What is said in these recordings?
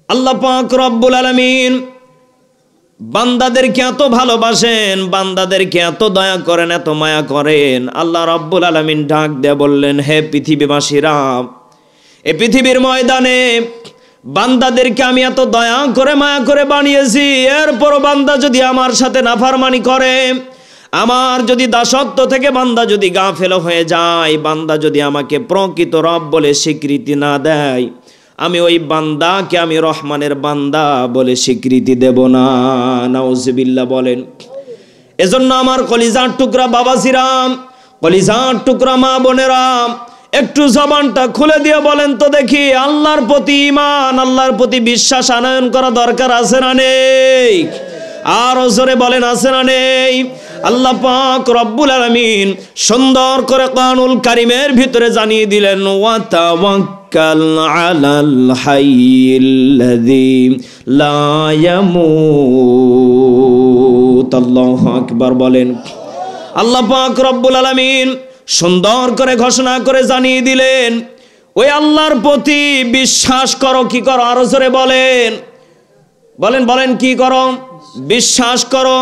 আল্লাহ পাক রব্বুল আলামিন বান্দাদেরকে এত ভালোবাসেন, বান্দাদেরকে এত দয়া করেন, এত মায়া করেন। আল্লাহ রব্বুল আলামিন ডাক দিয়ে বললেন, হে পৃথিবীবাসীরা, এই পৃথিবীর ময়দানে বান্দাদেরকে আমি এত দয়া করে মায়া করে বানিয়েছি, এরপরও বান্দা যদি আমার সাথে নাফরমানি করে, আমার যদি দাসত্ব থেকে বান্দা যদি গাফেল হয়ে যায়, বান্দা যদি আমাকে প্রকৃত রব বলে স্বীকৃতি না দেয়, আমি ওই বান্দাকে আমি রহমানের বান্দা বলে স্বীকৃতি দেব না। নাউজুবিল্লাহ বলেন। এজন্য আমার কলিজার টুকরা বাবাজিরাম, কলিজার টুকরা মা বোনেরাম, একটু জবানটা খুলে দিয়ে বলেন তো দেখি, আল্লাহর প্রতি ঈমান, আল্লাহর প্রতি বিশ্বাস আনয়ন করা দরকার আছে না নেই? আর জোরে বলেন, আছে না নেই? আল্লাহ পাক রব্বুল আলামিন সুন্দর করে কোরআনুল কারীমের ভিতরে জানিয়ে দিলেন, ওয়া তাওয়াক্কাল আলাল হাইয়্যিল্লাযী লা ইয়ামুত। আল্লাহু আকবার বলেন। আল্লাহ পাক রব্বুল আলামিন সুন্দর করে ঘোষণা করে জানিয়ে দিলেন, ওই আল্লাহর প্রতি বিশ্বাস করো। কি করো? আরো জোরে বলেন, বলেন বলেন, কি করো? বিশ্বাস করো,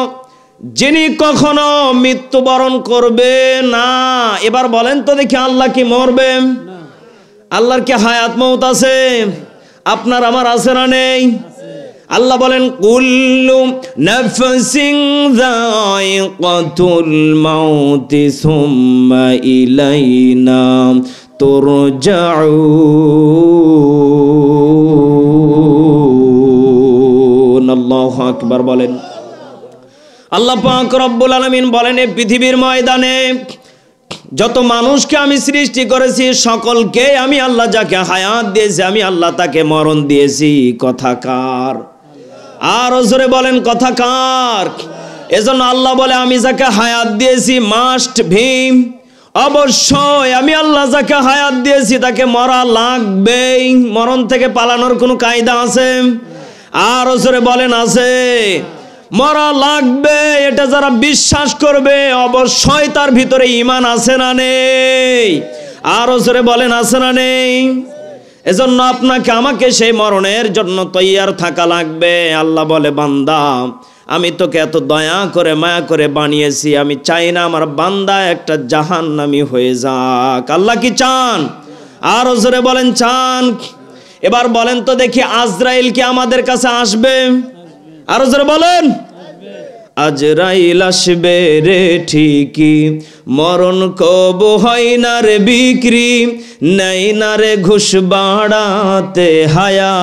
যিনি কখনো মৃত্যুবরণ করবে না। এবার বলেন তো দেখি, আল্লাহ কি মরবে? আল্লাহর কি হায়াত মউত আছে? আপনার আমার আছে না নেই? আল্লাহ বলেন, কুল্লু নাফসিন যায়িকাতুল মাউতি সুম্মা ইলাইনা তুরজাউন। আল্লাহু আকবার বলেন। আল্লাহ পাক রব্বুল আলামিন বলেন, এই পৃথিবীর ময়দানে যত মানুষকে আমি সৃষ্টি করেছি, সকলকে আমি আল্লাহ যাকে হায়াত দিয়েছি, আমি আল্লাহ তাকে মরণ দিয়েছি। কথা কার? আর জোরে বলেন, কথা কার? এজন্য আল্লাহ বলে, আমি যাকে হায়াত দিয়েছি মাস্ট ভীম, অবশ্যই আমি আল্লাহ যাকে হায়াত দিয়েছি তাকে মরা লাগবেই। মরণ থেকে পালানোর কোনো কায়দা আছে? আর জোরে বলেন, আছে? মরা লাগবে। এটা যারা বিশ্বাস করবে, অবশ্যই তার ভিতরে ঈমান আছে না নেই? আরো জোরে বলেন, আছে না নেই? এজন্য আপনাকে আমাকে সেই মরণের জন্য তৈয়ার থাকা লাগবে। আল্লাহ বলে, বান্দা, আমি তোকে এত দয়া করে মায়া করে বানিয়েছি, আমি চাই না আমার বান্দা একটা জাহান্নামী হয়ে যাক। আল্লাহ কি চান? আরো জোরে বলেন, চান? এবার বলেন তো দেখি, আজরাইল কি আমাদের কাছে আসবে? আরো জোরে বলেন। আজরাইল আসবে রে ঠিকই, মরণ কব হয় না রে বিক্রি, নেই না রে ঘুষ বাড়াতে হায়াত।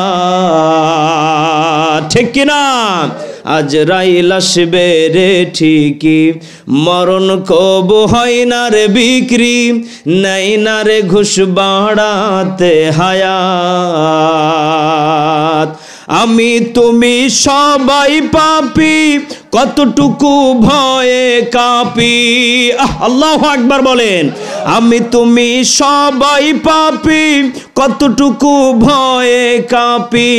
ঠিক কিনা? আজরাইল আসবে রে ঠিকই, মরণ কব হয় না রে বিক্রি, নেই না রে ঘুষ বাড়াতে হায়াত। আমি তুমি সবাই পাপী, কতটুকু ভয়ে কাঁপি। আল্লাহু আকবার বলেন। আমি তুমি সবাই পাপী, কতটুকু ভয়ে কাঁপি,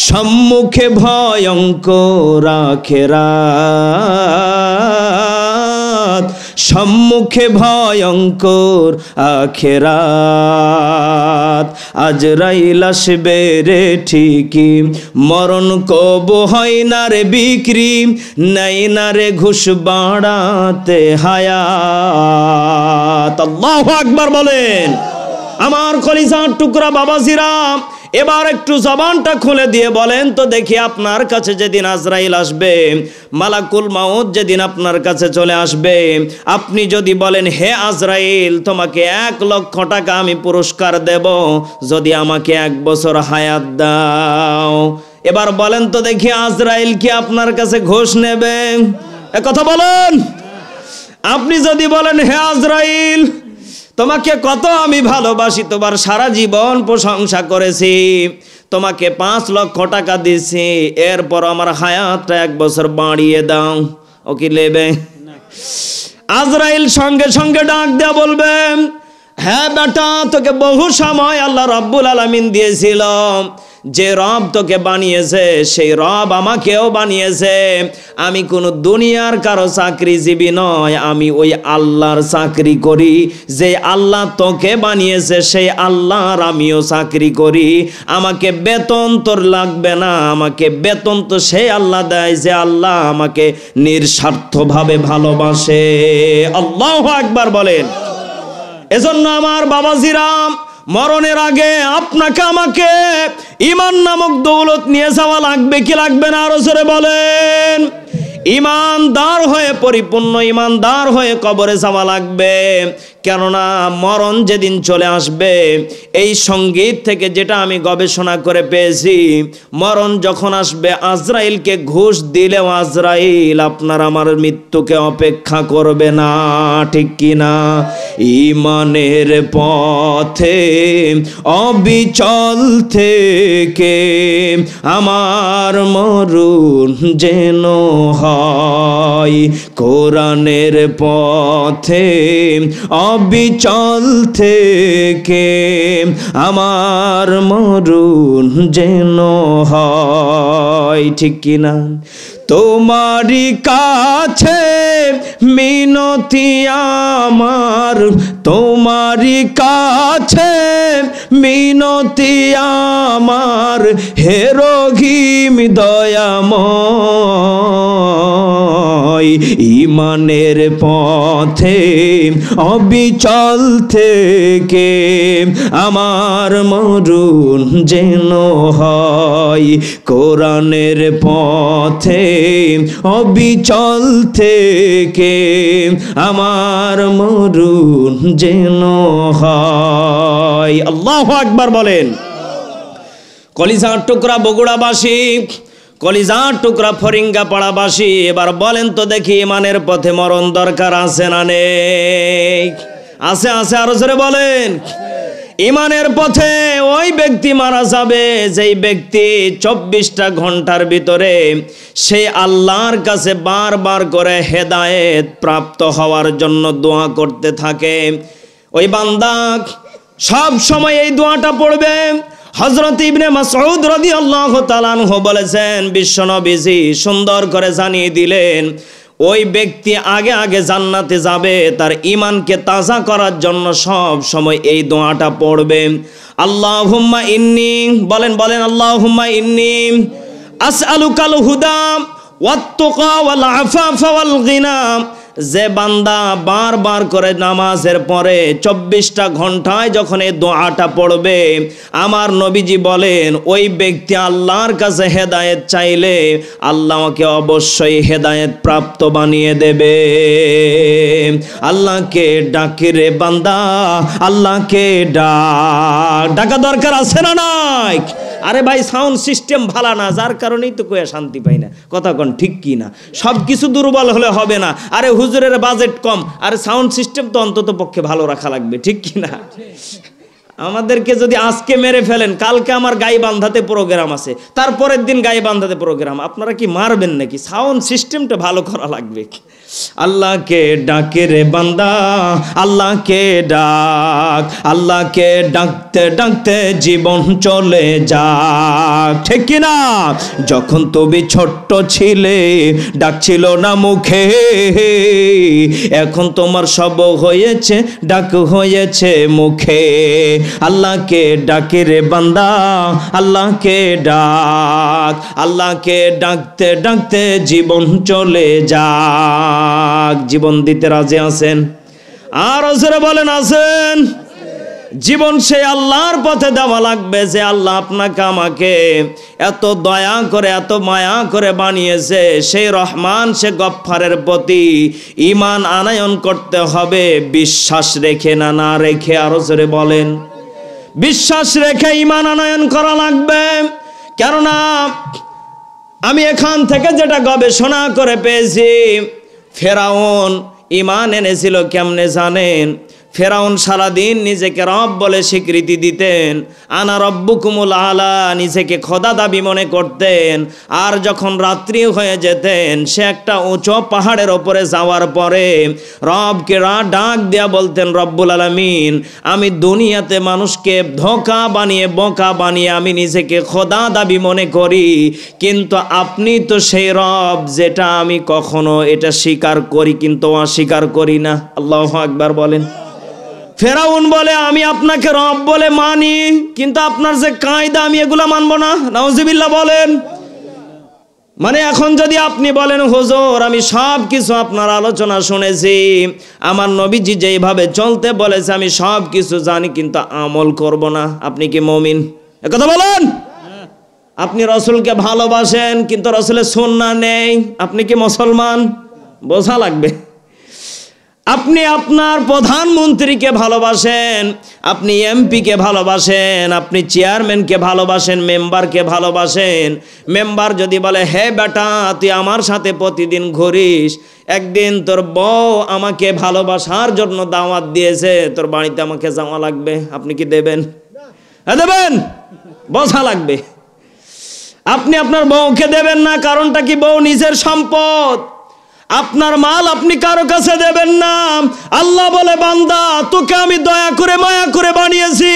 সম্মুখে ভয়ঙ্কর আখিরাত, সম্মুখে ভয়ঙ্কর আখিরাত। আজরাইল আসবে রে ঠিকই, মরণ কব হয় না রে বিক্রি, নেই না রে ঘুষ বাড়াতে হায়াত। আল্লাহু আকবার বলেন। আমার কলিজার টুকরা বাবাজিরা, এবার একটু জবানটা খুলে দিয়ে বলেন তো দেখি, আপনার কাছে যেদিন আজরাইল আসবে, মালাকুল মাউত যেদিন আপনার কাছে চলে আসবে, আপনি যদি বলেন, হে আজরাইল, তোমাকে 1 লক্ষ টাকা আমি পুরস্কার দেব যদি আমাকে 1 বছর হায়াত দাও। এবার বলেন তো দেখি, আজরাইল কি আপনার কাছে ঘুষ নেবে? কথা বলেন। আপনি যদি বলেন, হে আজরাইল, তোমাকে কত আমি ভালোবাসি, তোমার সারা জীবন প্রশংসা করেছি, তোমাকে 5 লক্ষ টাকা দিছি, এরপর আমার হায়াতটা 1 বছর বাড়িয়ে দাও, ও কি নেবে? আজরাইল সঙ্গে সঙ্গে ডাক দেয়া বলবে, হ্যাঁ বেটা, তোকে বহু সময় আল্লাহ রাব্বুল আলামিন দিয়েছিল, যে রব তোকে বানিয়েছে সেই রব আমাকেও বানিয়েছে। আমি কোনো দুনিয়ার কারো চাকরিজীবী নয়, আমি ওই আল্লাহর চাকরি করি। যে আল্লাহ তোকে বানিয়েছে সেই আল্লাহর আমিও চাকরি করি। আমাকে বেতন তোর লাগবে না, আমাকে বেতন তো সেই আল্লাহ দেয় যে আল্লাহ আমাকে নিঃস্বার্থভাবে ভালোবাসে। আল্লাহু আকবার বলেন। এজন্য আমার বাবাজিরাম, মরণের আগে আপনাকে আমাকে ঈমান নামক দৌলত নিয়ে যাওয়া লাগবে কি লাগবে না? আরো জোরে বলেন। ঈমানদার হয়ে, পরিপূর্ণ ঈমানদার হয়ে কবরে যাওয়া লাগবে। কেননা মরণ যেদিন চলে আসবে, এই সঙ্গীত থেকে যেটা আমি গবেষণা করে পেয়েছি, মরণ যখন আসবে আজরাইলকে ঘুষ দিলেও আজরাইল আপনার আমার মৃত্যুকে অপেক্ষা করবে না, ঠিক কি না? ঈমানের পথে অবিচল থেকে আমার মরণ যেন হয়, কোরআনের পথে অবিচল থেকে আমার মরণ যেন হয়, ঠিক কিনা? তোমারই কাছে মিনতি আমার, তোমারই কাছে মিনতি আমার, হে রহিম দয়াময়। ঈমানের পথে অবিচল থেকে আমার মরণ যেন হয়, কোরআনের পথে অবিচল থেকে আমার মরণ যেন হয়। আল্লাহু আকবার বলেন। কলিজার টুকরা বগুড়াবাসী, কলিজার টুকরা ফরিঙ্গা পাড়াবাসী, এবার বলেন তো দেখি, ঈমানের পথে মরণ দরকার আছে না নেই? আছে, আছে, আরো জোরে বলেন। ঈমানের পথে ওই ব্যক্তি মারা যাবে যেই ব্যক্তি 24টা ঘন্টার ভিতরে সে আল্লাহর কাছে বারবার করে হেদায়েত প্রাপ্ত হওয়ার জন্য দোয়া করতে থাকে। ওই বান্দা সব সময় এই দোয়াটা পড়বে। হযরত ইবনে মাসউদ রাদিয়াল্লাহু তাআলা আনহু বলেছেন, বিশ্বনবীজি সুন্দর করে জানিয়ে দিলেন, ওই ব্যক্তি আগে আগে জান্নাতে যাবে তার ঈমানকে তাজা করার জন্য সব সময় এই দোয়াটা পড়বে। আল্লাহুম্মা ইন্নী, বলেন বলেন, আল্লাহুম্মা ইন্নী আসআলুকাল হুদা ওয়াত তুকা ওয়াল আফাফা ওয়াল গিনা। যে বান্দা বারবার করে নামাজের পরে 24টা ঘন্টায় যখন এই দোয়াটা পড়বে, আমার নবীজি বলেন ওই ব্যক্তি আল্লাহর কাছে হেদায়েত চাইলে আল্লাহ ওকে অবশ্যই হেদায়েত প্রাপ্ত বানিয়ে দেবে। আল্লাহকে ডাকে রে বান্দা, আল্লাহকে ডাকা দরকার আছে না নাই? আরে ভাই, সাউন্ড সিস্টেম ভালো না, যার কারণেই তো কয়ে শান্তি পাই না। কথা কোন ঠিক কি না? সব কিছু দুর্বল হলে হবে না। আরে হুজুরের বাজেট কম, আরে সাউন্ড সিস্টেম তো অন্তত পক্ষে ভালো রাখা লাগবে, ঠিক কি না? আমাদেরকে যদি আজকে মেরে ফেলেন, কালকে আমার গায়ে বান্ধাতে প্রোগ্রাম আছে, তারপরের দিন গায়ে বান্ধাতে প্রোগ্রাম, আপনারা কি মারবেন নাকি? সাউন্ড সিস্টেমটা ভালো করা লাগবে। আল্লাহকে ডাকে রে বান্দা, আল্লাহকে ডাক, আল্লাহকে ডাকতে ডাকতে জীবন চলে যাক, ঠিক কি না? যখন তুমি ছোট্ট ছিলে ডাকছিল না মুখে, এখন তোমার সব হয়েছে ডাক হয়েছে মুখে। আল্লাহকে ডাকে রে বান্দা, আল্লাহকে ডাক, আল্লাহকে ডাকতে ডাকতে জীবন চলে যাক। জীবন দিতে রাজি আছেন? আর জোরে বলেন আছেন? জীবন সেই আল্লাহর পথে দেওয়া লাগবে যে আল্লাহ আপনাকে আমাকে এত দয়া করে এত মায়া করে বানিয়েছে। সেই রহমান, সে গফফারের প্রতি ঈমান আনয়ন করতে হবে, বিশ্বাস রেখে না, না রেখে। আরো জোরে বলেন। বিশ্বাস রেখে ঈমান আনয়ন করা লাগবে। কেননা আমি এখান থেকে যেটা গবেষণা করে পেয়েছি, ফেরাউন ঈমান এনেছিল কেমনে জানেন? ফেরাউন সারাদিন নিজেকে রব বলে স্বীকৃতি দিতেন, আনা রব্বুকুমুল আলা, নিজেকে খোদা দাবি মনে করতেন। আর যখন রাত্রি হয়ে যেতেন, সে একটা উঁচু পাহাড়ের ওপরে যাওয়ার পরে রবকে ডাক দেয়া বলতেন, রব্বুল আলামিন, আমি দুনিয়াতে মানুষকে ধোঁকা বানিয়ে বোকা বানিয়ে আমি নিজেকে খোদা দাবি মনে করি, কিন্তু আপনি তো সেই রব যেটা আমি কখনো এটা স্বীকার করি কিন্তু অস্বীকার করি না। আল্লাহু আকবার বলেন। ফেরাউন বলে, আমি আপনাকে রব বলে মানি, কিন্তু আপনার যে কায়দা আমি এগুলা মানবো না। নাউজুবিল্লাহ বলেন। মানে এখন যদি আপনি বলেন, হুজুর আমি সব কিছু আপনার আলোচনা শুনেছি, আমার নবীজি যেইভাবে চলতে বলেছে আমি সব কিছু জানি কিন্তু আমল করব না, আপনি কি মুমিন? একথা বলেন। আপনি রসুলকে ভালোবাসেন কিন্তু রসুলের সুন্নাহ নেই, আপনি কি মুসলমান? বোঝা লাগবে। আপনি আপনার প্রধানমন্ত্রীকে ভালোবাসেন, আপনি এমপিকে ভালোবাসেন, আপনি চেয়ারম্যানকে ভালোবাসেন, মেম্বারকে ভালোবাসেন। মেম্বার যদি বলে, হে বেটা তুই আমার সাথে প্রতিদিন ঘুরিস, একদিন তোর বউ আমাকে ভালোবাসার জন্য দাওয়াত দিয়েছে, তোর বাড়িতে আমাকে যাওয়া লাগবে, আপনি কি দেবেন? হ্যাঁ দেবেন, বোঝা লাগবে। আপনি আপনার বউকে দেবেন না, কারণটা কি? বউ নিজের সম্পদ, আপনার মাল আপনি কারো কাছে দেবেন না। আল্লাহ বলে, বান্দা তোকে আমি দয়া করে মায়া করে বানিয়েছি,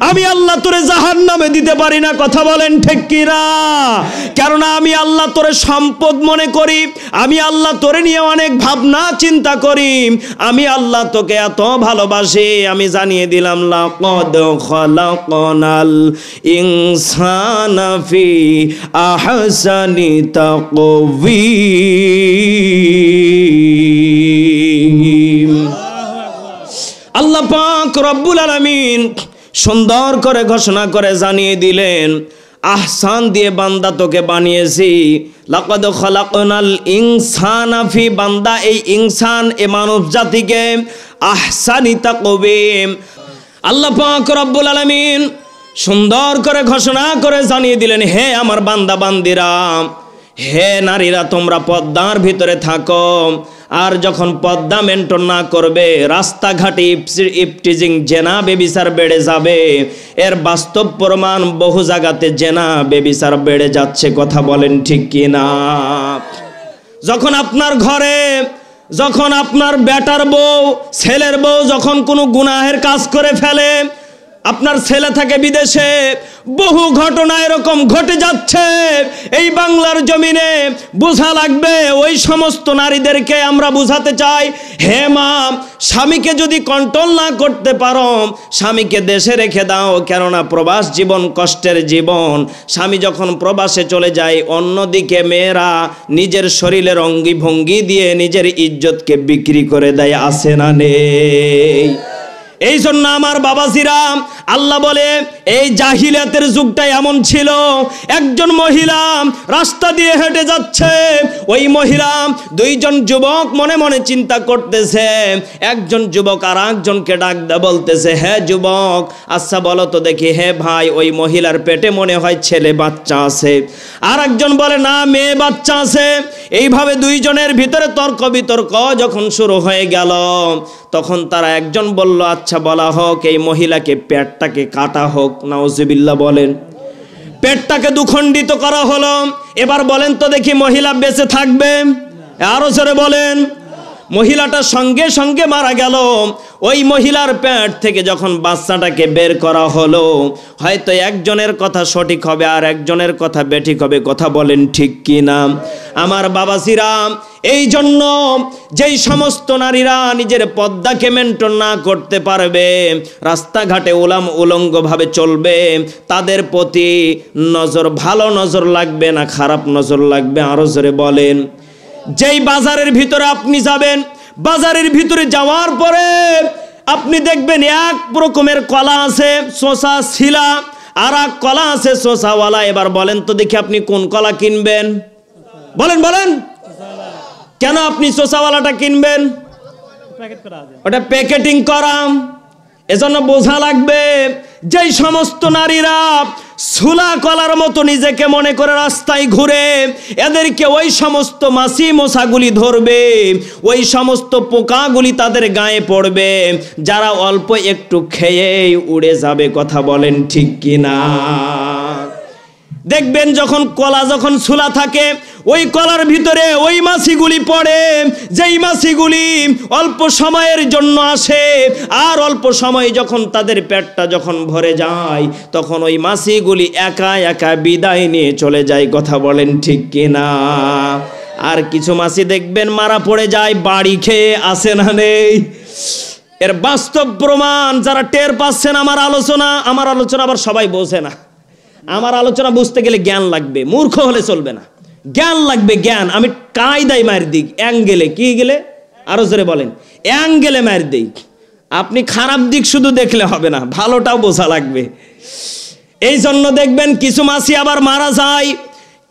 আমি আল্লাহ তোরে জাহান্নামে দিতে পারি না। কথা বলেন ঠিক কিনা? কেননা আমি আল্লাহ তোরে সম্পদ মনে করি, আমি আল্লাহ তোরে নিয়ে অনেক ভাবনা চিন্তা করি, আমি আল্লাহ তোকে এত ভালোবাসি। আমি জানিয়ে দিলাম, লাকাদ খালাকনাল ইনসানা ফি আহসানি তাকওয়িম। আল্লাহ পাক রব্বুল আলামিন সুন্দর করে ঘোষণা করে জানিয়ে দিলেন, আহসান দিয়ে বান্দা তোকে বানিয়েছি। লাকাদ খালাকনাল ইনসানা ফি, বান্দা এই ইনসান এ মানব জাতিকে আহসানি তাকওয়িম। আল্লাহ পাক রব্বুল আলামিন সুন্দর করে ঘোষণা করে জানিয়ে দিলেন, হে আমার বান্দা বান্দিরা, হে নারীরা, তোমরা পর্দার ভিতরে থাকো। আর যখন পর্দা মেনটেন না করবে, রাস্তাঘাটে ইফটিজিং জেনা বেবিচার বেড়ে যাবে। এর বাস্তব প্রমাণ বহু জায়গাতে জেনা বেবিচার বেড়ে যাচ্ছে। কথা বলেন ঠিক কি না? যখন আপনার ঘরে, যখন আপনার বেটার বউ, ছেলের বউ যখন কোনো গুনাহের কাজ করে ফেলে, আপনার ছেলে থাকে বিদেশে, বহু ঘটনা এরকম ঘটে যাচ্ছে এই বাংলার জমিনে। বোঝা লাগবে, ওই সমস্ত নারীদেরকে আমরা বুঝাতে চাই, হে মা, স্বামীকে যদি কন্ট্রোল না করতে পারো, স্বামীকে দেশে রেখে দাও, কেননা প্রবাস জীবন কষ্টের জীবন। স্বামী যখন প্রবাসে চলে যায়, অন্যদিকে মেয়েরা নিজের শরীরের অঙ্গি ভঙ্গি দিয়ে নিজের ইজ্জতকে বিক্রি করে দেয়, আছে না নেই? এই জন্য আমার বাবাজিরা, আল্লাহ বলে এই জাহিলিয়াতের যুগটাই এমন ছিল। একজন মহিলা রাস্তা দিয়ে হেঁটে যাচ্ছে, ওই মহিলা, দুইজন যুবক মনে মনে চিন্তা করতেছে। একজন যুবক আর একজনকে ডাক দেয়া বলতেছে, হে যুবক, আচ্ছা বলো তো দেখি, হে ভাই, ওই মহিলার পেটে মনে হয় ছেলে বাচ্চা আছে। আর একজন বলে, না, মেয়ে বাচ্চা আছে। এইভাবে দুইজনের ভিতরে তর্ক বিতর্ক যখন শুরু হয়ে গেল, তখন তারা একজন বলল, আচ্ছা বলা হোক, এই মহিলাকে পেটটাকে কাটা হোক। নাউজুবিল্লাহ বলেন। পেটটাকে দুখণ্ডিত করা হলো। এবার বলেন তো দেখি, মহিলা বেঁচে থাকবে? আরো জোরে বলেন। মহিলাটা সঙ্গে সঙ্গে মারা গেল। ওই মহিলার পেট থেকে যখন বাচ্চাটাকে বের করা হলো, হয়তো একজনের কথা সঠিক হবে আর একজনের কথা বেঠিক হবে। কথা বলেন ঠিক কি না? আমার বাবাজিরা, এই জন্য যেই সমস্ত নারীরা নিজের পর্দাকে মেনটেন না করতে পারবে, রাস্তাঘাটে উলঙ্গভাবে চলবে, তাদের প্রতি নজর ভালো নজর লাগবে না খারাপ নজর লাগবে? আরো জোরে বলেন। যেই বাজারের ভিতরে আপনি যাবেন, বাজারের ভিতরে যাওয়ার পরে আপনি দেখবেন এক রকমের কলা আছে চোষা ছিলা, আর এক কলা আছে চোষাওয়ালা। এবার বলেন তো দেখি, আপনি কোন কলা কিনবেন? বলেন বলেন। কেন আপনি চোষাওয়ালাটা কিনবেন? ওটা প্যাকেটিং করা। এজন্য বোঝা লাগবে, যেই সমস্ত নারীরা সুলা কলার মতো নিজেকে মনে করে রাস্তায় ঘুরে, এদেরকে ওই সমস্ত মাছি মশাগুলি ধরবে, ওই সমস্ত পোকাগুলি তাদের গায়ে পড়বে, যারা অল্প একটু খেয়েই উড়ে যাবে। কথা বলেন ঠিক কিনা? দেখবেন যখন কলা যখন সুলা থাকে, ওই কলার ভিতরে ওই মাছিগুলি পড়ে, যেই মাছিগুলি অল্প সময়ের জন্য আসে, আর অল্প সময় যখন তাদের পেটটা যখন ভরে যায়, তখন ওই মাছিগুলি একা একা বিদায় নিয়ে চলে যায়। কথা বলেন ঠিক কিনা? আর কিছু মাছি দেখবেন মারা পড়ে যায়, বাড়ি খেয়ে আসে না নেই। এর বাস্তব প্রমাণ যারা টের পাচ্ছেন আমার আলোচনা আবার সবাই বোঝে না। আমার আলোচনা বুঝতে গেলে জ্ঞান লাগবে, মূর্খ হলে চলবে না, জ্ঞান লাগবে, জ্ঞান। আমি কায়দায় মায়ের দিক, অ্যাঙ্গেলে কি গেলে, আরো জোরে বলেন, অ্যাঙ্গেলে মায়ের দিক। আপনি খারাপ দিক শুধু দেখলে হবে না, ভালোটাও বোঝা লাগবে। এই জন্য দেখবেন কিছু মাছি আবার মারা যায়,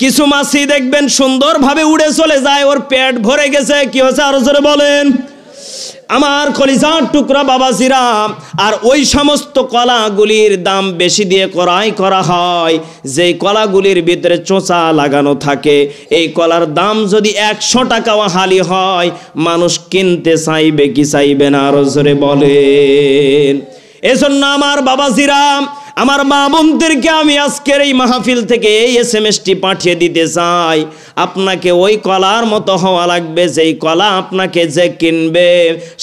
কিছু মাছি দেখবেন সুন্দরভাবে উড়ে চলে যায়, ওর পেট ভরে গেছে। কি হয়েছে আরো জোরে বলেন? আমার কলিজার টুকরা বাবাজিরা, আর ওই সমস্ত কলাগুলির দাম বেশি দিয়ে ক্রয় করা হয়, যেই কলাগুলির ভিতরে চোঁচা লাগানো থাকে। এই কলার দাম যদি 100 টাকাও হালি হয়, মানুষ কিনতে চাইবে কি চাইবে না? আরো জোরে বলেন। এজন্য আমার বাবাজিরা, আমার মা বোনদেরকে আমি আজকের এই মাহফিল থেকে এই এসএমএসটি পাঠিয়ে দিতে চাই, আপনাকে ওই কলার মতো হওয়া লাগবে, যেই কলা আপনাকে যে কিনবে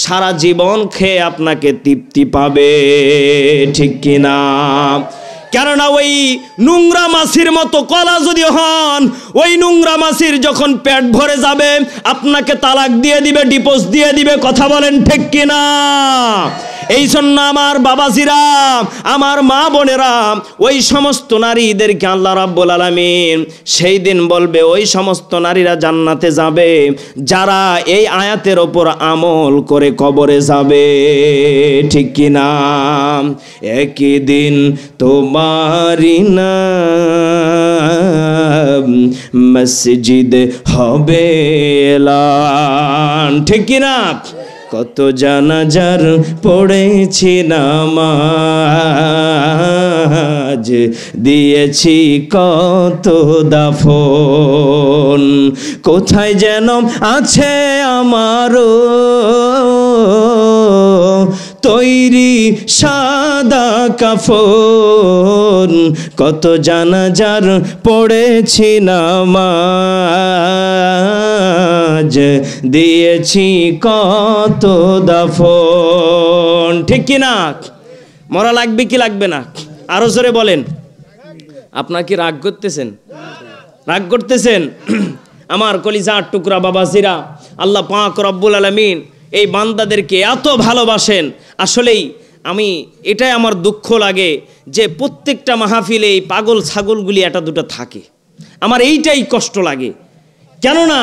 সারা জীবন খেয়ে আপনাকে তৃপ্তি পাবে। ঠিক কিনা? কেননা ওই নোংরা মাছির মতো কলা যদি হন, ওই নোংরা মাছির যখন পেট ভরে যাবে আপনাকে তালাক দিয়ে দিবে, ডিভোর্স দিয়ে দিবে। কথা বলেন ঠিক কিনা? এই জন্য আমার বাবাজিরা, আমার মা বোনেরা, ওই সমস্ত নারীদেরকে আল্লাহ রাব্বুল আলামিন সেই দিন বলবে, ওই সমস্ত নারীরা জান্নাতে যাবে যারা এই আয়াতের ওপর আমল করে কবরে যাবে। ঠিক কিনা? একই দিন তোমারি নাম মসজিদ হবে এলান। ঠিক কিনা? কত জানাজার পড়েছি নামাজ, দিয়েছি কত দাফন, কোথায় যেন আছে আমারও তৈরি সাদা কাফন, কত জানাজার পড়েছি নামাজ, দিয়েছি কত দাফন। ঠিক কিনা? মরা লাগবে কি লাগবে না? আরো জোরে বলেন। আপনার কি রাগ করতেছেন? রাগ করতেছেন? আমার কলিজার টুকরা বাবাজিরা, আল্লাহ পাক রব্বুল আলামিন এই বান্দাদেরকে এত ভালোবাসেন। আসলেই এটাই আমার দুঃখ লাগে যে প্রত্যেকটা মাহফিলে এই পাগল ছাগলগুলি একটা দুটো থাকে। আমার এইটাই কষ্ট লাগে, কেননা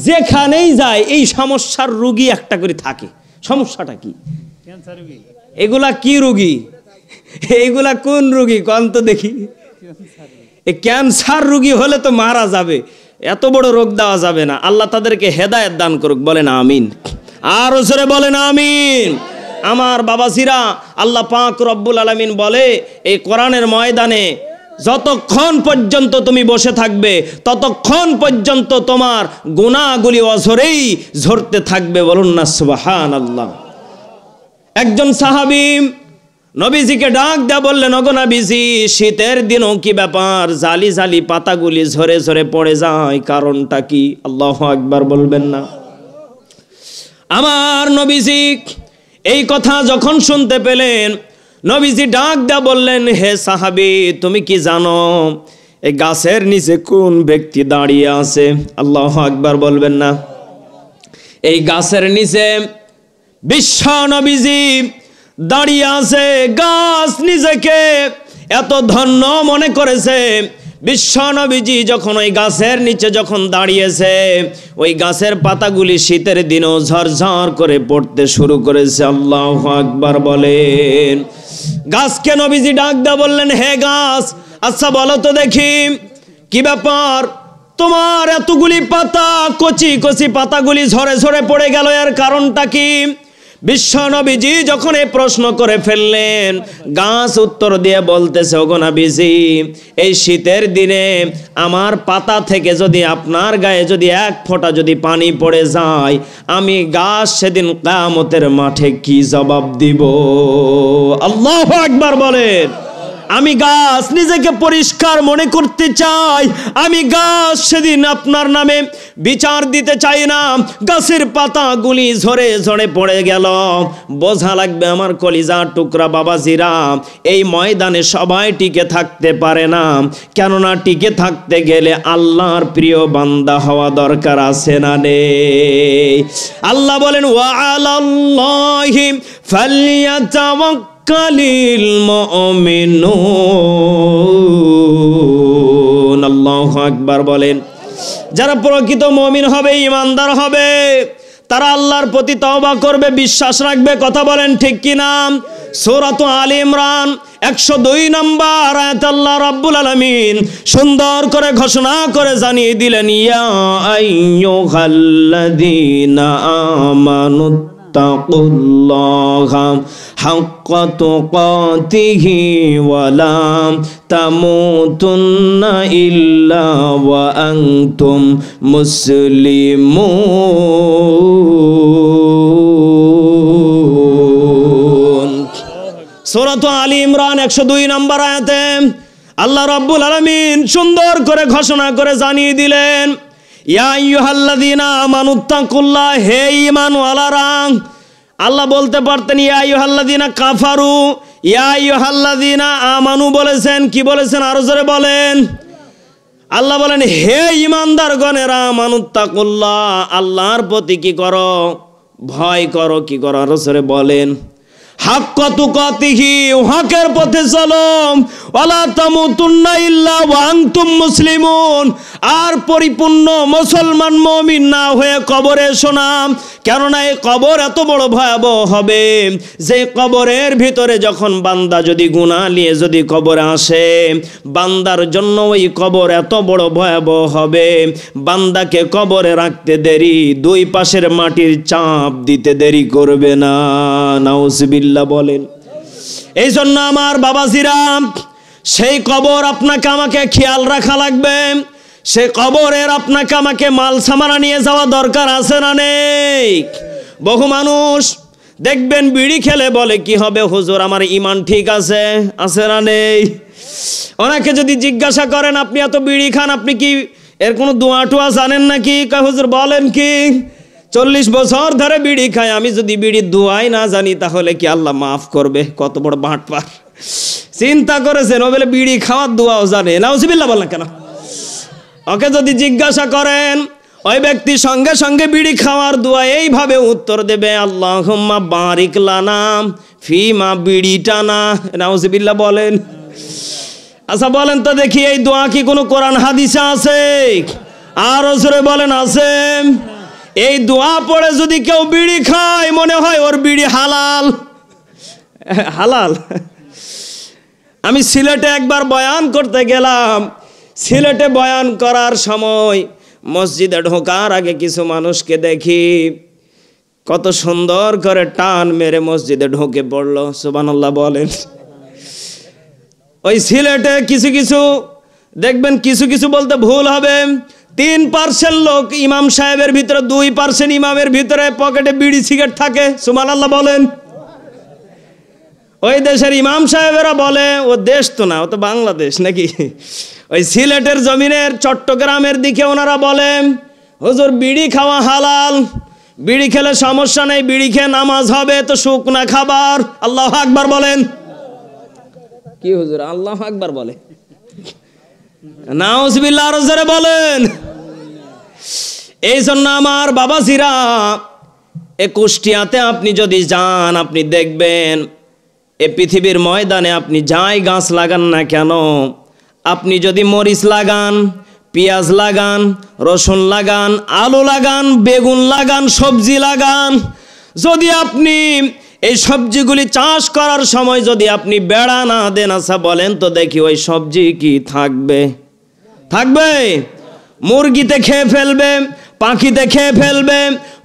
যেখানেই যায় এই সমস্যার রোগী একটা করে থাকে। সমস্যাটা কি? এগুলা কি রোগী? এইগুলা কোন রোগী কন তো দেখি? ক্যান্সার রোগী হলে তো মারা যাবে, এত বড় রোগ দেওয়া যাবে না। আল্লাহ তাদেরকে হেদায়েত দান করুক, বলেন আমিন। আর জোরে বলেন আমিন। আমার বাবাজিরা, আল্লাহ পাক রব্বুল আলামিন বলে এই কোরআনের ময়দানে, যতক্ষণ পর্যন্ত তুমি বসে থাকবে ততক্ষণ পর্যন্ত তোমার গুনাহগুলি অঝরেই ঝরতে থাকবে। বলুন না সুবহানাল্লাহ। একজন সাহাবী নবীজিকে ডাক দেয়া বললেন, ওগো নবীজি, শীতের দিনও কি ব্যাপার, জালি জালি পাতাগুলি ঝরে ঝরে পড়ে যায়, কারণটা কি? আল্লাহু আকবার বলবেন না? আমার নবীজি এই কথা যখন শুনতে পেলেন, নবীজি ডাক দেয়া বললেন, হে সাহাবী, তুমি কি জানো এই গাছের নিচে কোন ব্যক্তি দাঁড়িয়ে আছে? আল্লাহু আকবার বলবেন না? এই গাছের নিচে বিশ্ব নবীজি দাঁড়িয়ে আছে। গাছ নিজেকে এত ধন্য মনে করেছে। বিশ্ব নবীজি যখন ওই গাছের নিচে যখন দাঁড়িয়েছে, ওই গাছের পাতাগুলি শীতের দিনও ঝরঝর করে পড়তে শুরু করেছে। আল্লাহু আকবার বলেন। গাছকে নবীজি ডাক দেয়া বললেন, হে গাছ, আচ্ছা বলো তো দেখি কি ব্যাপার, তোমার এতগুলি পাতা, কচি কচি পাতাগুলি ঝরে ঝরে পড়ে গেল, এর কারণটা কি? বিশ্ব নবীজি যখন এই প্রশ্ন করে ফেললেন, গাছ উত্তর দিয়ে বলতেছে, ওগো নবীজি, এই শীতের দিনে আমার পাতা থেকে যদি আপনার গায়ে যদি এক ফোঁটা যদি পানি পড়ে যায়, আমি গাছ সেদিন কিয়ামতের মাঠে কি জবাব দিব? আল্লাহু আকবার বলেন। আমি গাছ নিজেকে পরিষ্কার মনে করতে চাই, আমি গাছ সেদিন আপনার নামে বিচার দিতে চাই না। গাছের পাতাগুলি ঝরে ঝরে পড়ে গেল। বোঝা লাগবে আমার কলিজার টুকরা বাবাজিরা, এই ময়দানে সবাই টিকে থাকতে পারে না, কেননা টিকে থাকতে গেলে আল্লাহর প্রিয় বান্দা হওয়া দরকার, আছে না নেই? আল্লাহ বলেন, ওয়া আলাল্লাহি ফালইয়াতাওয়াক্কালিল মুমিনুন। আল্লাহু আকবার বলেন। যারা প্রকৃত মুমিন হবে, ইমানদার হবে, তারা আল্লাহর প্রতি তওবা করবে, বিশ্বাস রাখবে। কথা বলেন ঠিক কিনা? সূরাত আলে ইমরান 102 নম্বর আয়াত আল্লাহ রাব্বুল আলামিন সুন্দর করে ঘোষণা করে জানিয়ে দিলেন, ইয়া আইয়ুহাল্লাযীনা আমানু তাকুল্লাহা হাক্কা তুকাতিহি ওয়া লা তামুতুন্না ইল্লা ওয়া আনতুম মুসলিমুন। সূরাত আলে ইমরান 102 নম্বর আয়াতে আল্লাহ রাব্বুল আলামিন সুন্দর করে ঘোষণা করে জানিয়ে দিলেন, ইয়া আইয়ুহাল্লাযীনা আমানুত্তাকুল্লাহ, হে ঈমানওয়ালারা। আল্লাহ বলতে পারতেন ইয়া আইয়ুহাল্লাযীনা কাফারু, ইয়া আইয়ুহাল্লাযীনা আমানু বলেছেন। কি বলেছেন? আরো জোরে বলেন। আল্লাহ বলেন, হে ঈমানদারগণেরা, আমানুত্তাকুল্লাহ, আল্লাহর প্রতি কি করো? ভয় করো। কি করো? আরো জোরে বলেন। হাক্কা তুকাতিহি, হকের পথে চলো। ওয়ালা তামুতুন্না ইল্লা ওয়া আনতুম মুসলিমুন, আর পরিপূর্ণ মুসলমান মুমিন না হয়ে কবরে এসো না, কেননা এই কবর এত বড় ভয়াবহ হবে যে কবরের ভিতরে যখন বান্দা যদি গুনাহ নিয়ে যদি কবরে আসে, বান্দার জন্য ওই কবর এত বড় ভয়াবহ হবে, বান্দাকে কবরে রাখতে দেরি, দুই পাশের মাটির চাপ দিতে দেরি করবে না। নাউজুবিল্লাহ বলেন। এই জন্য আমার বাবাজিরা, সেই কবর আপনাকে আমাকে খেয়াল রাখা লাগবে। সে কবরের আপনাকে আমাকে মাল সামানা নিয়ে যাওয়া দরকার, আছে না নেই? বহু মানুষ দেখবেন বিড়ি খেলে বলে কি হবে হুজুর, আমার ঈমান ঠিক আছে, আছে না নেই? ওনাকে যদি জিজ্ঞাসা করেন আপনি এত বিড়ি খান, আপনি কি এর কোনো দোয়া টোয়া জানেন নাকি? কয় হুজুর বলেন কি, 40 বছর ধরে বিড়ি খায়, আমি যদি বিড়ির দোয়াই না জানি তাহলে কি আল্লাহ মাফ করবে? কত বড় বাটপার! চিন্তা করেছেন ও বলে বিড়ি খাওয়ার দোয়াও জানে। নাউজুবিল্লাহ বলেন কেন? ওকে যদি জিজ্ঞাসা করেন, ওই ব্যক্তি সঙ্গে সঙ্গে বিড়ি খাওয়ার দোয়া এইভাবে উত্তর দেবে, আল্লাহুম্মা বারিক লানা ফিমা বিড়িটানা। নাউজুবিল্লাহ বলেন। আচ্ছা বলেন তো দেখি, এই দোয়া কি কোনো কোরআন হাদিসে আছে? আরো জোরে বলেন, আছে? এই দোয়া পড়ে যদি কেউ বিড়ি খায়, মনে হয় ওর বিড়ি হালাল। হালাল। আমি সিলেটে একবার বয়ান করতে গেলাম। সিলেটে বয়ান করার সময় মসজিদে ঢোকার আগে কিছু মানুষকে দেখি কত সুন্দর করে টান মেরে মসজিদে ঢোকে পড়লো। সুবহানাল্লাহ বলেন। ওই সিলেটে কিছু কিছু দেখবেন, কিছু কিছু বলতে ভুল হবে, 3% লোক ইমাম সাহেবের ভিতরে, 2% ইমামের ভিতরে পকেটে বিড়ি সিগারেট থাকে। সুবহানাল্লাহ বলেন। ওই দেশের ইমাম সাহেবেরা বলে, ও দেশ তো না, ও তো বাংলাদেশ নাকি। ওই সিলেটের জমিনের চট্টগ্রামের দিকে ওনারা বলে হুজুর বিড়ি খাওয়া হালাল, বিড়ি খেলে সমস্যা নেই, বিড়ি খেয়ে নামাজ হবে, তো শুকনা খাবার। আল্লাহু আকবার বলেন। কি হুজুর আল্লাহু আকবার বলে? নাউজুবিল্লাহ আরো জোরে বলেন। এই জন্য আমার বাবাজিরা, এ কুষ্টিয়াতে আপনি যদি যান, আপনি দেখবেন এ পৃথিবীর ময়দানে আপনি যাই গাছ লাগান না কেন, আপনি যদি মরিচ লাগান, পেঁয়াজ লাগান, রসুন লাগান, আলু লাগান, বেগুন লাগান, সবজি লাগান, যদি আপনি এই সবজিগুলি চাষ করার সময় যদি আপনি বেড়া না দেন, আচ্ছা বলেন তো দেখি ওই সবজি কি থাকবে? থাকবে? মুরগিতে খেয়ে ফেলবে, পাখিতে খেয়ে ফেলবে,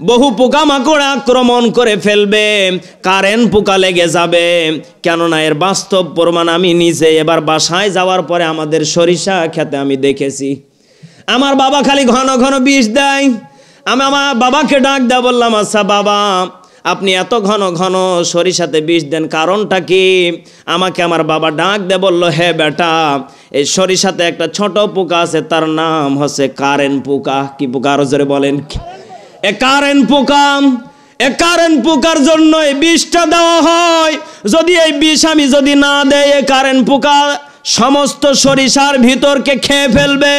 বহু পোকামাকড় আক্রমণ করে ফেলবে, কারেন্ট পোকা লেগে যাবে। কেননা এর বাস্তব প্রমাণ আমি নিজে এবার বাসায় যাওয়ার পরে আমাদের সরিষা খেতে আমি দেখেছি। আমার বাবা খালি ঘন ঘন বিষ দেয়। আমি আমার বাবাকে ডাক দেয়া বললাম, আচ্ছা বাবা, আপনি এত ঘন ঘন সরিষাতে বিষ দেন, কারণটা কি? আমাকে আমার বাবা ডাক দে বলল, হে বেটা, এই সরিষাতে একটা ছোট পোকা আছে, তার নাম হচ্ছে কারেন্ট পোকা। কি পোকা? আরো জোরে বলেন। এ কারেন্ট পোকা। এ কারেন্ট পোকার জন্য এই বিষটা দেওয়া হয়। যদি এই বিষ আমি যদি না দেই, এই কারেন্ট পোকা সমস্ত সরিষার ভিতরকে খেয়ে ফেলবে।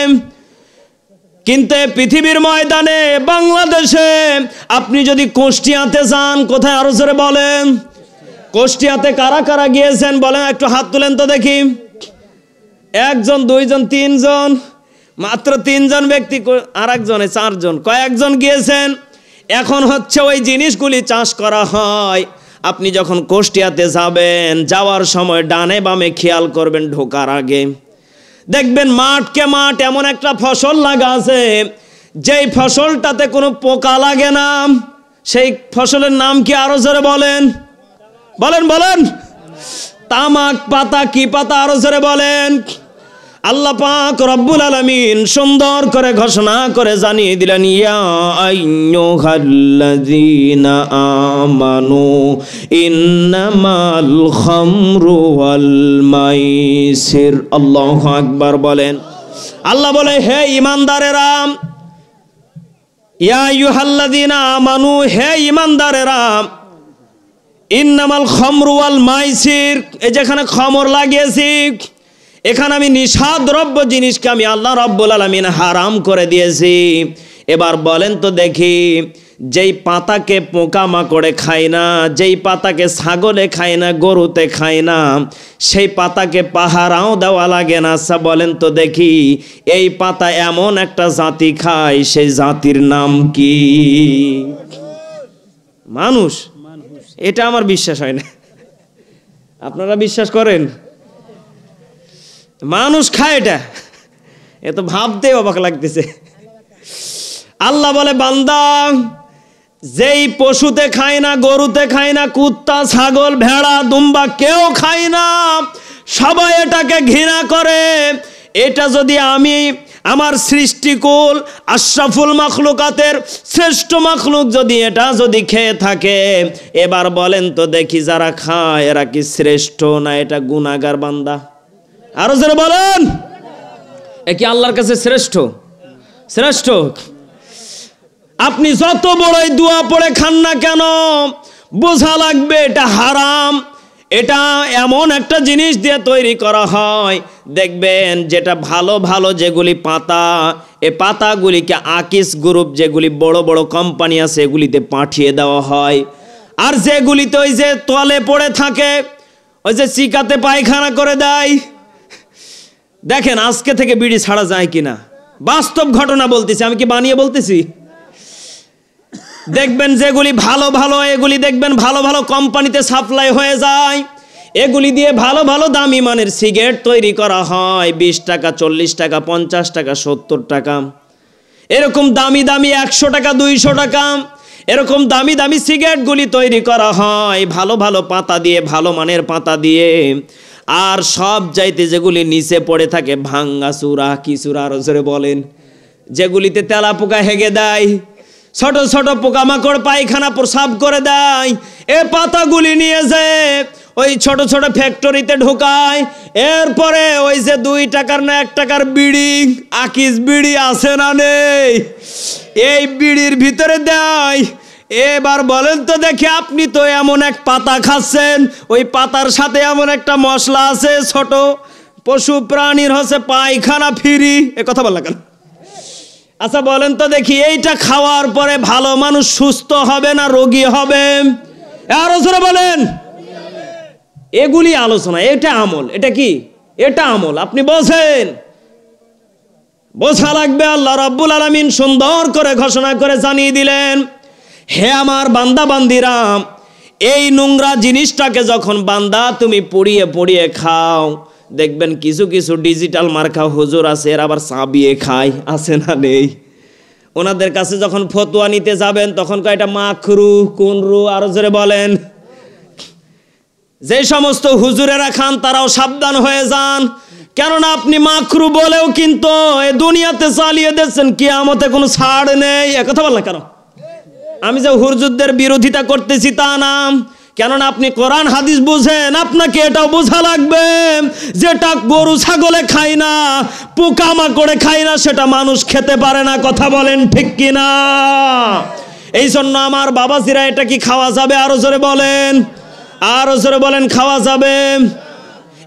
কিন্তু পৃথিবীর ময়দানে বাংলাদেশে আপনি যদি কুষ্টিয়াতে যান, কোথায়? আরো জোরে বলেন। কুষ্টিয়াতে কারা কারা গিয়েছেন বলেন, একটু হাত তুলেন তো দেখি। একজন, দুইজন, তিনজন, মাত্র তিনজন ব্যক্তি। আর একজনে চারজন, কয়েকজন গিয়েছেন। এখন হচ্ছে ওই জিনিসগুলি চাষ করা হয়। আপনি যখন কুষ্টিয়াতে যাবেন, যাওয়ার সময় ডানে বামে খেয়াল করবেন, ঢোকার আগে দেখবেন মাঠকে মাঠ এমন একটা ফসল লাগা আছে, যেই ফসলটাতে কোনো পোকা লাগে না। সেই ফসলের নাম কি? আরো জোরে বলেন, বলেন বলেন। তামাক পাতা। কি পাতা? আরো জোরে বলেন। আল্লাহ পাক রব্বুল আলামিন সুন্দর করে ঘোষণা করে জানিয়ে দিলেন, ইয়া আইয়ুহাল্লাযীনা আমানু ইন্নামাল খামরু ওয়াল মাইসির। আল্লাহু আকবার বলেন। আল্লাহ বলে, হে ঈমানদারেরা, ইয়া আইয়ুহাল্লাযীনা আমানু, হে ঈমানদারেরা, ইন্নামাল খামরু ওয়াল মাইসির। এই যেখানে খমর লাগিয়েছি, এখানে আমি নিষাদ্রব্য জিনিসকে আমি আল্লাহ রাব্বুল আলামিন হারাম করে দিয়েছি। এবার বলেন তো দেখি, যেই পাতাকে পোকামাকড়ে খায় না, যেই পাতাকে ছাগলে খায় না, গরুতে খায় না, সেই পাতাকে পাহারাও দেওয়া লাগে না। আচ্ছা বলেন তো দেখি, এই পাতা এমন একটা জাতি খায়, সেই জাতির নাম কি? মানুষ। এটা আমার বিশ্বাস হয় না। আপনারা বিশ্বাস করেন? মানুষ খায় এটা? এ তো ভাবতে অবাক লাগতেছে। আল্লাহ বলে, বান্দা, যেই পশুতে খায় না, গরুতে খায় না, কুত্তা, ছাগল, ভেড়া, দুম্বা কেউ খায় না, সবাই এটাকে ঘৃণা করে। এটা যদি আমি আমার সৃষ্টিকুল আশরাফুল মাখলুকাতের শ্রেষ্ঠ মাখলুক যদি এটা যদি খেয়ে থাকে, এবার বলেন তো দেখি, যারা খায় এরা কি শ্রেষ্ঠ না এটা গুনাহগার বান্দা? আরো যারা বলেন, এ কি আল্লাহর কাছে শ্রেষ্ঠ? শ্রেষ্ঠ। আপনি যত বড়ই দোয়া পড়ে খান না কেন, বোঝা লাগবে এটা হারাম। এটা এমন একটা জিনিস দিয়ে তৈরি করা হয়, দেখবেন যেটা ভালো ভালো যেগুলি পাতা, এই পাতাগুলিকে আকিস গ্রুপ যেগুলি বড় বড় কোম্পানি আছে এগুলিতে পাঠিয়ে দেওয়া হয়। আর যেগুলিতে ওই যে তলে পড়ে থাকে, ওই যে চিকাতে পায়খানা করে দেয়। দেখেন আজকে থেকে বিড়ি ছাড়া যায় কিনা, বাস্তব ঘটনা বলতেছি, আমি কি বানিয়ে বলতেছি। দেখবেন যেগুলি ভালো ভালো, এগুলি দেখবেন ভালো ভালো কোম্পানিতে সাপ্লাই হয়ে যায়, এগুলি দিয়ে ভালো ভালো দামি মানের সিগারেট তৈরি করা হয়। 20 টাকা, 40 টাকা, 50 টাকা, 70 টাকা, এরকম দামি দামি 100 টাকা, 200 টাকা, এরকম দামি দামি সিগারেটগুলি তৈরি করা হয় ভালো ভালো পাতা দিয়ে, ভালো মানের পাতা দিয়ে। আর সব চাইতে যেগুলি নিচে পড়ে থাকে ভাঙ্গা চূড়া, কি চূড়া আরো জোরে বলেন, যেগুলিতে তেলা পোকা হেগে দেয়, ছোট ছোট পোকামাকড় পায়খানা প্রসাব করে দেয়, এ পাতাগুলি নিয়ে যায় ওই ছোট ছোট ফ্যাক্টরিতে ঢোকায়। এরপরে ওই যে 2 টাকার না 1 টাকার বিড়ি, আকিস বিড়ি আছে না নেই, এই বিড়ির ভিতরে দেয়। এবার বলেন তো দেখি, আপনি তো এমন এক পাতা খাচ্ছেন, ওই পাতার সাথে এমন একটা মশলা আছে, ছোট পশু প্রাণীর হচ্ছে পায়খানা ফ্রি। এ কথা বললা কেন? আচ্ছা বলেন তো দেখি, এইটা খাওয়ার পরে ভালো মানুষ সুস্থ হবে না রোগী হবে? আরো জোরে বলেন। এগুলি আলোচনা, এটা আমল। এটা কি? এটা আমল। আপনি বোঝেন, বোঝা লাগবে। আল্লাহ রাব্বুল আলামিন সুন্দর করে ঘোষণা করে জানিয়ে দিলেন, হে আমার বান্দা বান্দিরা, এই নোংরা জিনিসটাকে যখন বান্দা তুমি পুড়িয়ে পুড়িয়ে খাও, দেখবেন কিছু কিছু ডিজিটাল মার্কা হুজুর আছে, এরা আবার চাবিয়ে খায়, আছে না নেই? ওনাদের কাছে যখন ফতোয়া নিতে যাবেন তখন কয়টা মাকরু কোন রু আরো জোরে বলেন। যে সমস্ত হুজুরেরা খান তারাও সাবধান হয়ে যান, কেননা আপনি মাকরু বলেও কিন্তু এই দুনিয়াতে চালিয়ে দিচ্ছেন, কিয়ামতে কোনো ছাড় নেই। একথা বল না কেন? আমি যে হুজুরদের বিরোধিতা করতেছি তা না, কেননা আপনি কোরআন হাদিস বুঝেন, আপনাকে এটাও বোঝা লাগবে যেটা গরু ছাগলে খায় না, পোকামাকড়ে খায় না, সেটা মানুষ খেতে পারে না। কথা বলেন ঠিক কিনা? এই জন্য আমার বাবাজিরা, এটা কি খাওয়া যাবে? আরো জোরে বলেন, আরো জোরে বলেন, খাওয়া যাবে?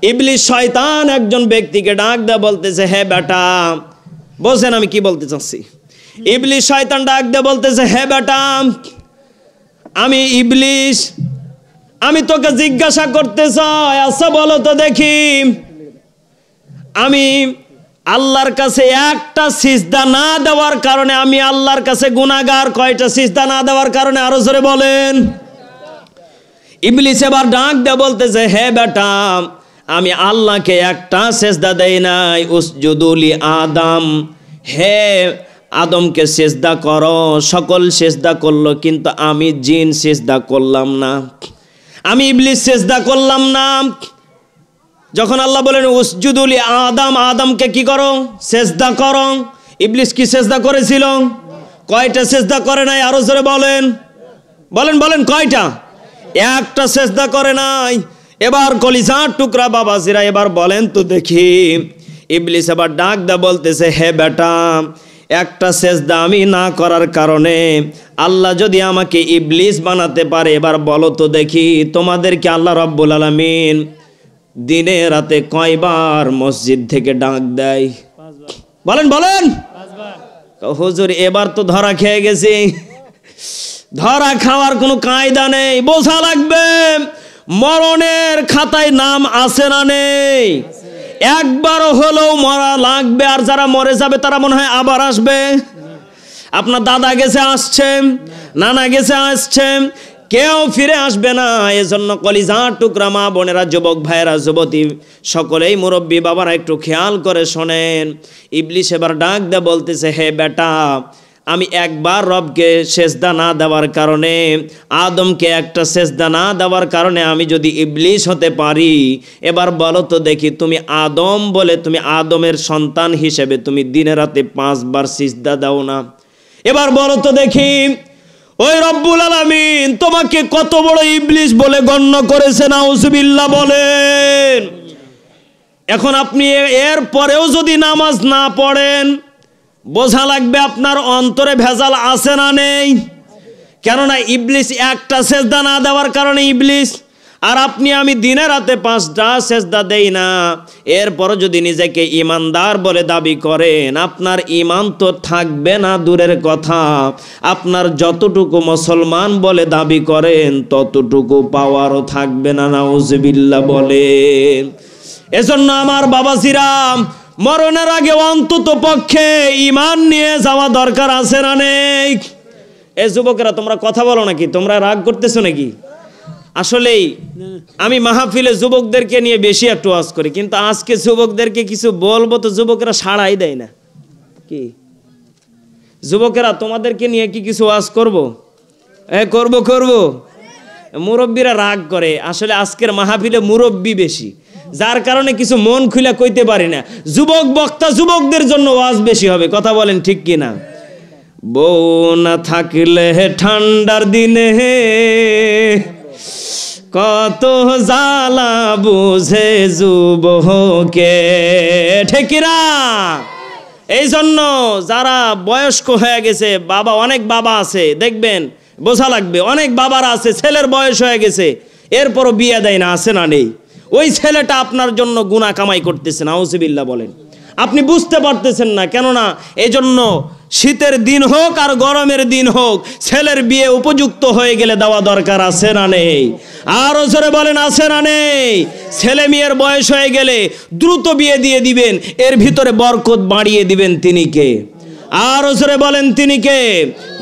ইবলিস শয়তান একজন ব্যক্তিকে ডাক দেয়া বলতেছে, হে বেটা, বোঝেন আমি কি বলতে চাচ্ছি। ইবলিস শয়তান ডাক দেয়া বলতেছে, হে বেটা, আমি ইবলিস, আমি তোকে জিজ্ঞাসা করতে চাই, আচ্ছা বলো তো দেখি, আমি আল্লাহর কাছে একটা সিজদা না দেওয়ার কারণে আমি আল্লাহর কাছে গুনাহগার। কয়টা সিজদা না দেওয়ার কারণে? আরো জোরে বলেন। ইবলিস এবার ডাক দেয়া বলতেছে, হে বেটা, আমি আল্লাহকে একটা সিজদা দেই নাই। উসজুদুলি আদম, হে আদমকে সিজদা করো। সকল সিজদা করলো, কিন্তু আমি জিন সিজদা করলাম না, আমি ইবলিস সিজদা করলাম না। যখন আল্লাহ বলেন উসজুদুলি আদম, আদমকে কি করো? সিজদা করো। ইবলিস কি সিজদা করেছিল? কয়টা সিজদা করে নাই? আরো জোরে বলেন, বলেন বলেন, কয়টা? একটা সিজদা করে নাই। এবার কলিজার টুকরা বাবাজিরা, এবার বলেন তো দেখি। ইবলিস এবার ডাক দা বলতেছে, হে বেটা, একটা সিজদা আমি না করার কারণে আল্লাহ যদি আমাকে ইবলিস বানাতে পারে, এবার বলো তো দেখি, তোমাদেরকে আল্লাহ রাব্বুল আলামিন দিনে রাতে কয়বার মসজিদ থেকে ডাক দেয়? বলেন বলেন। হুজুর এবার তো ধরা খেয়ে গেছি। ধরা খাওয়ার কোনো কায়দা নেই, বোঝা লাগবে মরণের খাতায় নাম আছে না নেই? একবারও হলেও মরা লাগবে। আর যারা মরে যাবে তারা মনে হয় আবার আসবে। আপনার দাদা গেছে, আসছে, নানা গেছে, আসছে, কেউ ফিরে আসবে না। এজন্য কলিজার টুকরা মা বোনেরা, যুবক ভাইয়েরা, যুবতী সকলেই, মুরব্বী বাবারা, একটু খেয়াল করে শোনেন। ইবলিস এবার ডাক দে বলতেছে, হে বেটা, আমি একবার রবকে সেজদা না দেওয়ার কারণে, আদমকে একটা সেজদা না দেওয়ার কারণে আমি যদি ইবলিস হতে পারি, এবার বলো তো দেখি, তুমি আদম বলে, তুমি আদমের সন্তান হিসেবে তুমি দিনে রাতে 5 বার সিজদা দাও না? এবার বলো তো দেখি, ওই রব্বুল আলামিন তোমাকে কত বড় ইবলিস বলে গণ্য করেছে? নাউজুবিল্লাহ বলেন। এখন আপনি এর পরেও যদি নামাজ না পড়েন, বোঝা লাগবে আপনার অন্তরে ভেজাল আছে না নেই? কেননা ইবলিস একটা সেজদা না দেওয়ার কারণে ইবলিস, আর আপনি আমি দিনে রাতে 5টা সেজদা দেই না, এরপরও যদি নিজেকে ইমানদার বলে দাবি করেন, আপনার ইমান তো থাকবে না দূরের কথা, আপনার যতটুকু মুসলমান বলে দাবি করেন ততটুকু পাওয়ারও থাকবে না। নাউজুবিল্লাহ বলেন। এজন্য আমার বাবাজিরা, মরণের আগে অন্তত পক্ষে ঈমান নিয়ে যাওয়া দরকার আছে না নেই? এই যুবকেরা, তোমরা কথা বলো নাকি? তোমরা রাগ করতেছো নাকি? আসলেই আমি মাহফিলে যুবকদেরকে নিয়ে বেশি একটু ওয়াজ করি, কিন্তু আজকে যুবকদেরকে কিছু বলবো তো যুবকেরা সাড়াই দেয় না। কি যুবকেরা, তোমাদেরকে নিয়ে কি কিছু ওয়াজ করবো? করবো করবো। মুরব্বীরা রাগ করে। আসলে আজকের মাহফিলে মুরব্বী বেশি, যার কারণে কিছু মন খুলে কইতে পারি না। যুবক বক্তা, যুবকদের জন্য ওয়াজ বেশি হবে। কথা বলেন ঠিক কিনা? বউ না থাকলে ঠান্ডার দিনে কত জ্বালা বুঝে যুবকে, ঠিক না? এই জন্য যারা বয়স্ক হয়ে গেছে, বাবা, অনেক বাবা আছে দেখবেন, বোঝা লাগবে, অনেক বাবারা আছে ছেলের বয়স হয়ে গেছে, এরপরও বিয়ে দেয় না, আছে না নেই? ওই ছেলেটা আপনার জন্য গুনাহ কামাই করতেছে। নাউজুবিল্লাহ বলেন। আপনি বুঝতে পারতেছেন না, কেননা এই জন্য শীতের দিন হোক আর গরমের দিন হোক, ছেলের বিয়ে উপযুক্ত হয়ে গেলে দেওয়া দরকার আছে না নেই? আরো জোরে বলেন, আছে না নেই? ছেলে মেয়ের বয়স হয়ে গেলে দ্রুত বিয়ে দিয়ে দিবেন, এর ভিতরে বরকত বাড়িয়ে দিবেন। তিনি কে? আরো জোরে বলেন, তিনি কে?